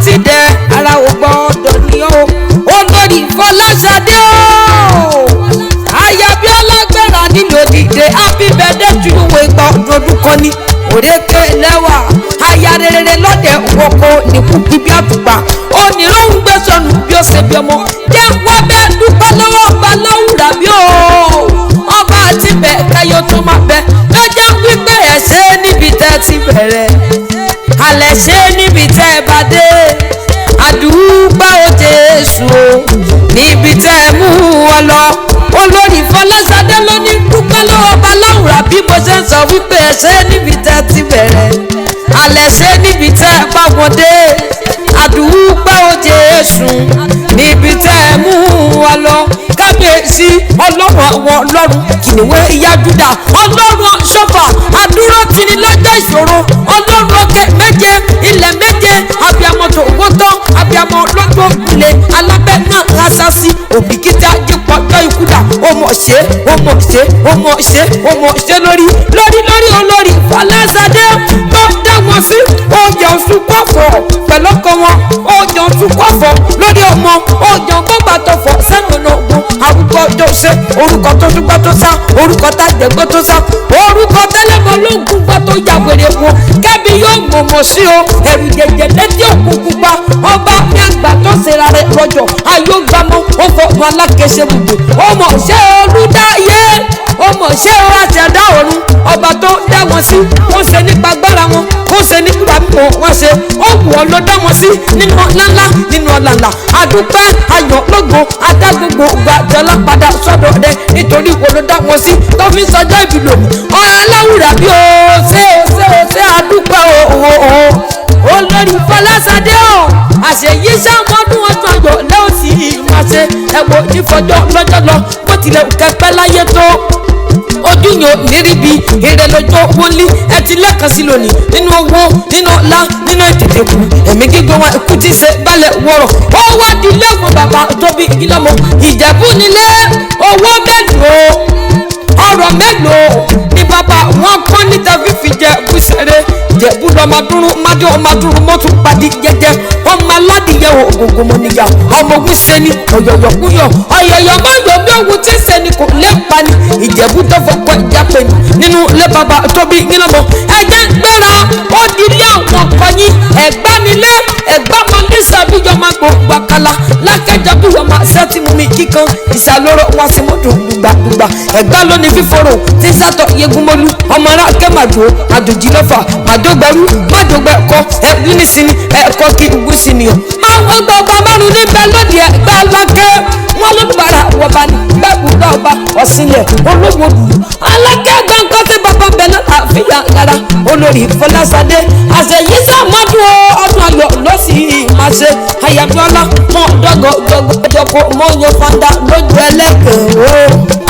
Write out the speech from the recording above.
ti dẹ̀ ara ò gbọ́dọ̀ ní o olórí Fọláṣadé o Ayabiola gbéra nínú òdìdè happy birthday to you ìgbà ọdún kan ní òrékè lẹ́wà aya rere lọ́dẹ̀ wọ́kọ́ nìkú bíbí àtùpà oníròhùn gbé sọnù bí ó ṣe bí ọmọ jẹ́ wọ́n bẹ́ẹ̀ dúpẹ́ lọ́wọ́ ọba lọ́wùrà bí o ọba àti bẹ́ẹ̀ káyọ̀ tó máa bẹ́ẹ̀ lọ́jọ́ wípé ẹ̀ ṣe níbi tẹ́ ti bẹ̀rẹ̀ alẹ́ ṣe níbi tẹ́ ẹ bá dé àdúgbò Jésù níbi tẹ́ ẹ mú wọn lọ olórí Fọláṣadé ló ní dúpẹ́ lọ́wọ́ ọba lọ́wùrà bí mo ṣe ń sọ wípé ẹ̀ ṣe níbi tẹ́ ti bẹ̀rẹ̀ alẹ́ ṣe níbi tẹ́ ẹ bá wọn dé àdúgbò Jésù níbi tẹ́ ẹ mú wọn lọ kábíyèsí ọlọ́run àwọn ọlọ́run kìnìún ìyá Júdà ọlọ́run ṣọ́fà àdúró tini lọ́jọ́ ìṣòro ọlọ́run òkè méje ilẹ̀ méje abiyamọ tó gbótọ́ abiyamọ lọ́jọ́ ìpìlẹ̀ alábẹ́ náà rásásí òbíkítà jípọ̀jọ́ ìkúdà ọmọ ṣe lórí olórí Fọláṣadé tó dá wọn sí ọjà oṣù kọfọ pẹ̀lú ọkọ wọn ọjà oṣù kọfọ lórí ọmọ ọjà gbọgbà tó fọ sẹ́nu náà gbọ́ àwùjọ tó ṣe orúkọ tó dúpẹ́ tó sá orúkọ tá dẹ̀gbọ́ tó sá orúkọ tẹ́lẹ̀mọ́ ló ń gbúgbọ́ tó ya wèrè wọn kẹ́bi yóò gbòmò sí o ẹ̀rù jẹjẹ létí òkun pupa ọba ní àgbà tó ṣera rẹ̀ lọ́jọ́ ayọ́gbàmọ́ ó fọwọ́ alákẹ́sẹ̀ gbogbo ọmọ ṣé olùdáyé ọmọ ṣé àṣẹdá ọ̀run ọba tó dá wọn sí wọ́n ṣe nípa agbára wọn wọ́n ṣe nípa mímọ́ wọn ṣe ó wù ọ́ ló dá wọn sí nínú ọ̀làlá nínú ọ̀làlá àdúpẹ́ ayọ̀ lógo adá gbogbo gbàjọ́lá padà sọ́dọ̀ rẹ̀ nítorí wo ló dá wọn sí tó fi sọjọ́ ìbílò mi aláwùrà bí o ṣe àdúpẹ́ olórí Fọláṣadé o àṣeyí sàmọ́dún ọdún ayọ̀ lẹ́wọ̀n sí máa ṣe ẹ̀wọ̀ ìfọjọ́ lọ́jọ́ lọ bó tilẹ̀ kẹpẹ́ láyé tó ojú yàn níríbi èrè lọ́jọ́ wọlé ẹ ti lẹ́ẹ̀kan sí lónìí nínú owó nínú ọlá nínú ètètè kù ẹ̀mí gígbó wọn ikú ti ṣe balẹ̀ wọ̀rọ̀ ó wá di ilé ìwọ̀n bàbá tóbi ìlọ́mọ Ìjẹ̀bú nílé owó mélòó ọ̀rọ̀ mélòó ni bàbá wọn kọ́ níta fífi jẹ bùsẹ̀rẹ̀ Ìjẹ̀bú lọ́mọdúnrún májọ́ ọmọdúnrún mọ́tò padì jẹjẹ ọmọ aládìyẹ ògògò mọ níyà ọmọ ogun sẹni ọ̀yọ̀yọ̀ kúyọ̀ ọ̀yọ̀yọ̀ máa yọ bí ogun tí sẹni kò lẹ́pa ni Ìjẹ̀bú tó fọkọ ìjà pè ní nínú ilé bàbá tóbi nílọ́mọ ẹ̀jẹ̀ ń gbéra ó di ilé àwọn ọkọ yín ẹ̀gbá nílé ẹ̀gbá mọ ní sàbíyọ máa gbogbo àkàlà lákẹ́jọ bí wọ́n máa sẹ́tì mú mi kíkan ìsàlóró wọn sì mọ́tò gbàgbà ẹ̀gbá lónìí fífòrò tí sátọ̀ yegunmọ́lú ọmọ ará kẹ́màdó àdòjì lọ́fà màdógbẹ̀rú màdógbẹ̀kọ ẹ̀wí ní sinmi ẹ̀kọ́ kí ìwú sí ni o. àwọn gbọ̀ngàn márùn níbẹ̀ lóde ẹ̀gbá lákẹ́ wọn ló gbára wọba ní gbẹ̀bù lọ́ọ̀bà ọ̀sìnlẹ̀ olówó dùn. alákẹ́ gbọ̀ngàn tí bàbá bẹ̀rẹ̀ àfihàn yàrá olórí Fọláṣadé àṣeyí sàmọ́dún ọdún ayọ̀ lọ́sì máa ṣe Ayabiola mọ́ dọ́gọ̀dọ́gọ̀ mọ́ yan fanda lójú ẹlẹ́gbẹ̀ẹ́ o.